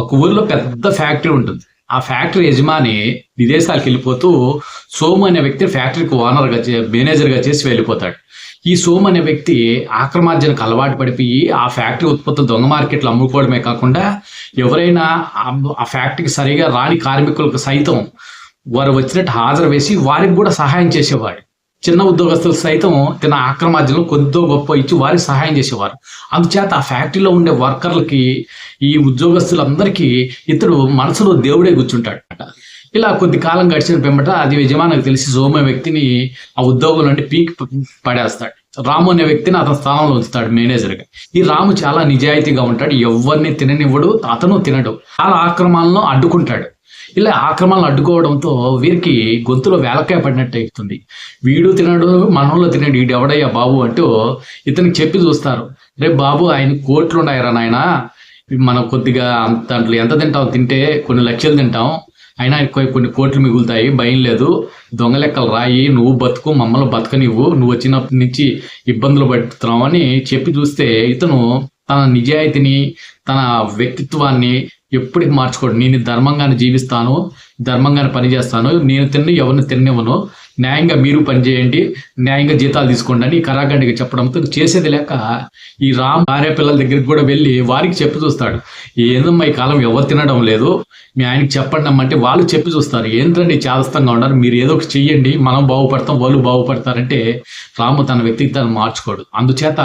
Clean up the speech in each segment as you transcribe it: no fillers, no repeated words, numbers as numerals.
ఒక ఊర్లో పెద్ద ఫ్యాక్టరీ ఉంటుంది. ఆ ఫ్యాక్టరీ యజమాని విదేశాలకు వెళ్ళిపోతూ సోము అనే వ్యక్తి ఫ్యాక్టరీకి మేనేజర్గా చేసి వెళ్ళిపోతాడు. ఈ సోము అనే వ్యక్తి ఆక్రమార్జనకు అలవాటు పడిపోయి ఆ ఫ్యాక్టరీ ఉత్పత్తులు దొంగ మార్కెట్లో అమ్ముకోవడమే కాకుండా ఎవరైనా ఆ ఫ్యాక్టరీకి సరిగా రాని కార్మికులకు సైతం వారు వచ్చినట్టు హాజరు వేసి వారికి కూడా సహాయం చేసేవాడు. చిన్న ఉద్యోగస్తులు సైతం తన ఆక్రమార్జనలు కొద్దో గొప్ప ఇచ్చి వారికి సహాయం చేసేవారు. అందుచేత ఆ ఫ్యాక్టరీలో ఉండే వర్కర్లకి, ఈ ఉద్యోగస్తులందరికీ ఇతడు మనసులో దేవుడే కూర్చుంటాడు. ఇలా కొద్ది కాలం గడిచిన పిమ్మట అది యజమానికి తెలిసి సోము వ్యక్తిని ఆ ఉద్యోగం నుండి పీకి పడేస్తాడు. రాము అనే వ్యక్తిని అతని స్థానంలో ఉంచుతాడు మేనేజర్గా. ఈ రాము చాలా నిజాయితీగా ఉంటాడు, ఎవరిని తిననివ్వడు, అతను తినడు, చాలా ఆక్రమణలను అడ్డుకుంటాడు. ఇలా ఆక్రమణలు అడ్డుకోవడంతో వీరికి గొంతులో వేలకాయ పడినట్టు అవుతుంది. వీడు తినడు, మనలో తినడు, వీడు ఎవడయ్యా బాబు అంటూ ఇతనికి చెప్పి చూస్తారు. రేపు బాబు ఆయన కోట్లు ఉన్నాయరా నాయన, మనం కొద్దిగా దాంట్లో ఎంత తింటాం, తింటే కొన్ని లక్షలు తింటాం, అయినా కొన్ని కోట్లు మిగులుతాయి, భయం లేదు, దొంగ లెక్కలు రాయి, నువ్వు బతుకు, మమ్మల్ని బతకనివ్వు, నువ్వు వచ్చినప్పటి నుంచి ఇబ్బందులు పడుతున్నావు అని చెప్పి చూస్తే ఇతను తన నిజాయితీని, తన వ్యక్తిత్వాన్ని ఎప్పటికి మార్చుకోడు. నేను ధర్మంగానే జీవిస్తాను, ధర్మంగానే పనిచేస్తాను, నేను ఎవరిని తిననివ్వను, న్యాయంగా మీరు పనిచేయండి, న్యాయంగా జీతాలు తీసుకోండి అని కరాఖండిగా చెప్పడంతో చేసేది లేక ఈ రామ్ భార్య పిల్లల దగ్గరికి కూడా వెళ్ళి వారికి చెప్పి చూస్తాడు. ఏందమ్మా ఈ కాలం ఎవరు తినడం లేదు, మీ ఆయనకి చెప్పండి అమ్మంటే వాళ్ళు చెప్పి చూస్తారు. ఏంటండి చేదస్తంగా ఉన్నారు, మీరు ఏదో ఒకటి చెయ్యండి, మనం బాగుపడతాం, వాళ్ళు బాగుపడతారంటే రాము తన వ్యక్తిత్వాన్ని మార్చుకోడు. అందుచేత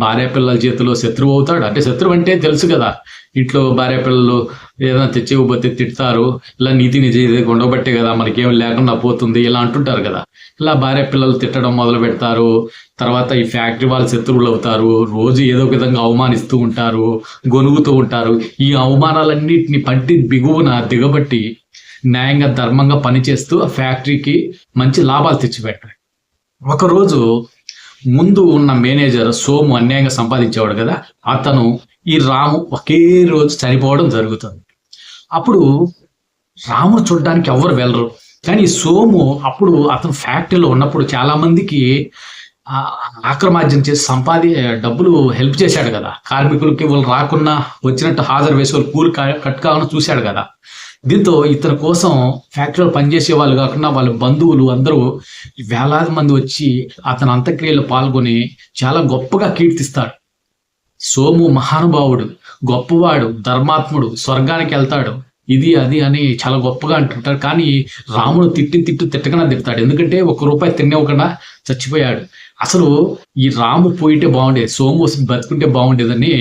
భార్య పిల్లల చేతిలో శత్రువు అవుతాడు. అంటే శత్రువు అంటే తెలుసు కదా, ఇంట్లో భార్య పిల్లలు ఏదైనా తెచ్చివ్వబోతే తిడతారు, ఇలా నీతి నిజాయితీగా ఉండబట్టే కదా మనకేం లేకుండా పోతుంది ఇలా అంటుంటారు కదా. ఇలా భార్య పిల్లలు తిట్టడం మొదలు పెడతారు. తర్వాత ఈ ఫ్యాక్టరీ వాళ్ళు శత్రువులు అవుతారు, రోజు ఏదో ఒక విధంగా అవమానిస్తూ ఉంటారు, గొనుగుతూ ఉంటారు. ఈ అవమానాలన్నింటినీ పట్టి బిగువున దిగబట్టి న్యాయంగా ధర్మంగా పనిచేస్తూ ఆ ఫ్యాక్టరీకి మంచి లాభాలు తెచ్చిపెట్టారు. ఒకరోజు ముందు ఉన్న మేనేజర్ సోము అన్యాయంగా సంపాదించేవాడు కదా, అతను ఈ రాము ఒకే రోజు చనిపోవడం జరుగుతుంది. అప్పుడు రాము చూడడానికి ఎవరు వెళ్ళరు, కానీ సోము అప్పుడు అతను ఫ్యాక్టరీలో ఉన్నప్పుడు చాలా మందికి ఆక్రమార్జన చేసి డబ్బులు హెల్ప్ చేశాడు కదా, కార్మికులకి వాళ్ళు రాకున్నా వచ్చినట్టు హాజరు వేసి వాళ్ళు కూలి కట్ కావాలని చూశాడు కదా. దీంతో ఇతని కోసం ఫ్యాక్టరీలో పనిచేసే వాళ్ళు కాకుండా వాళ్ళ బంధువులు అందరూ వేలాది మంది వచ్చి అతని అంత్యక్రియలో పాల్గొని చాలా గొప్పగా కీర్తిస్తాడు. సోము మహానుభావుడు, గొప్పవాడు, ధర్మాత్ముడు, స్వర్గానికి వెళ్తాడు, ఇది అది అని చాలా గొప్పగా అంటుంటారు. కానీ రాముడు తిట్టకన్నా తిడతాడు. ఎందుకంటే ₹1 తినేవ్వకుండా చచ్చిపోయాడు. అసలు ఈ రాము పోయితే బాగుండేది, సోము బతుకుంటే బాగుండేదని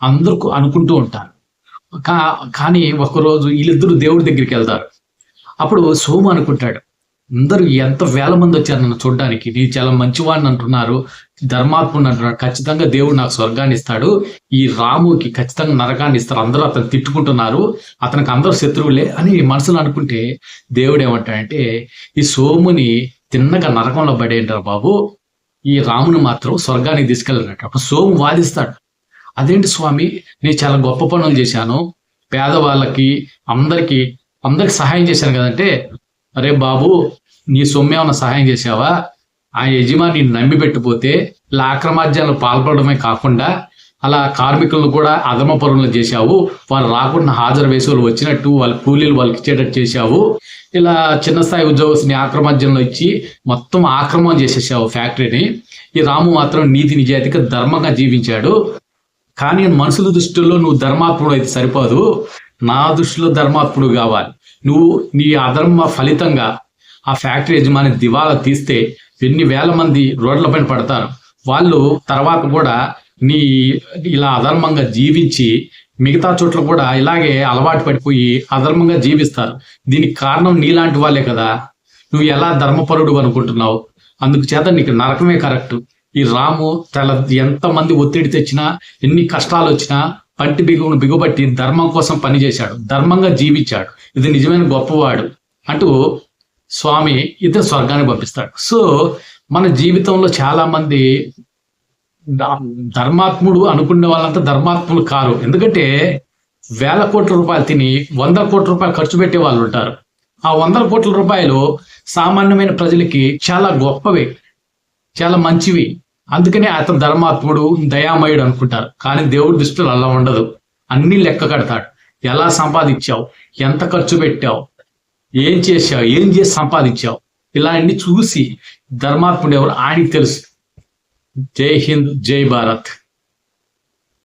అందరూ అనుకుంటూ ఉంటారు. కానీ ఒకరోజు వీళ్ళిద్దరూ దేవుడి దగ్గరికి వెళ్తారు. అప్పుడు సోము అనుకుంటాడు, అందరూ ఎంత వేల మంది వచ్చారు నన్ను చూడడానికి, నేను చాలా మంచివాడిని అంటున్నారు, ధర్మాత్ముడు అంటున్నారు, ఖచ్చితంగా దేవుడు నాకు స్వర్గాన్ని ఇస్తాడు, ఈ రాముకి ఖచ్చితంగా నరకాన్ని ఇస్తారు, అందరూ అతను తిట్టుకుంటున్నారు, అతనికి అందరూ శత్రువులే అని మనసులో అనుకుంటే దేవుడు ఏమంటాడంటే, ఈ సోముని తిన్నగా నరకంలో పడేయంటారు బాబు, ఈ రాముని మాత్రం స్వర్గానికి తీసుకెళ్ళారట. అప్పుడు సోము వాదిస్తాడు, అదేంటి స్వామి, నేను చాలా గొప్ప పనులు చేశాను, పేదవాళ్ళకి అందరికి సహాయం చేశాను కదంటే, అరే బాబు నీ సొమ్మేమన్నా సహాయం చేసావా, ఆ యజమాని నమ్మి పెట్టిపోతే ఇలా ఆక్రమార్జనలు పాల్పడమే కాకుండా అలా కార్మికులను కూడా అధమ పరులను చేశావు, వాళ్ళు రాకుండా హాజరు వేసి వాళ్ళు వచ్చినట్టు వాళ్ళ కూలీలు వాళ్ళకి ఇచ్చేటట్టు చేశావు, ఇలా చిన్న స్థాయి ఉద్యోగస్తుని ఆక్రమార్జనలు ఇచ్చి మొత్తం ఆక్రమణ చేసేసావు ఫ్యాక్టరీని. ఈ రాము మాత్రం నీతి నిజాయితీగా ధర్మంగా జీవించాడు. కానీ మనుషుల దృష్టిలో నువ్వు ధర్మాత్ముడు అయితే సరిపోదు, నా దృష్టిలో ధర్మాత్ముడు కావాలి. నువ్వు నీ అధర్మ ఫలితంగా ఆ ఫ్యాక్టరీ యజమాని దివాలా తీస్తే ఎన్ని వేల మంది రోడ్లపైన పడతారు, వాళ్ళు తర్వాత కూడా నీ ఇలా అధర్మంగా జీవించి మిగతా చోట్ల కూడా ఇలాగే అలవాటు పడిపోయి అధర్మంగా జీవిస్తారు. దీనికి కారణం నీలాంటి వాళ్ళే కదా, నువ్వు ఎలా ధర్మపరుడు అనుకుంటున్నావు, అందుకు చేత నీకు నరకమే కరెక్ట్. ఈ రాము ఎంతమంది ఒత్తిడి తెచ్చినా, ఎన్ని కష్టాలు వచ్చినా పంటి బిగుబట్టి ధర్మం కోసం పనిచేశాడు, ధర్మంగా జీవించాడు, ఇది నిజమైన గొప్పవాడు అంటూ స్వామి ఇతను స్వర్గానికి పంపిస్తాడు. సో మన జీవితంలో చాలా మంది ధర్మాత్ముడు అనుకునే వాళ్ళంతా ధర్మాత్ములు కారు. ఎందుకంటే వేల కోట్ల రూపాయలు తిని 100 కోట్ల రూపాయలు ఖర్చు పెట్టే వాళ్ళు ఉంటారు. ఆ 100 కోట్ల రూపాయలు సామాన్యమైన ప్రజలకి చాలా గొప్పవి, చాలా మంచివి. అందుకనే అతను ధర్మాత్ముడు, దయామయుడు అనుకుంటారు. కానీ దేవుడి దృష్టిలో అలా ఉండదు, అన్ని లెక్క కడతాడు. ఎలా సంపాదించావు, ఎంత ఖర్చు పెట్టావు, ఏం చేసావు, ఏం చేసి సంపాదించావు, ఇలా అన్ని చూసి ధర్మాత్ముడు ఎవరు ఆయనకి తెలుసు. జై హింద్, జై భారత్.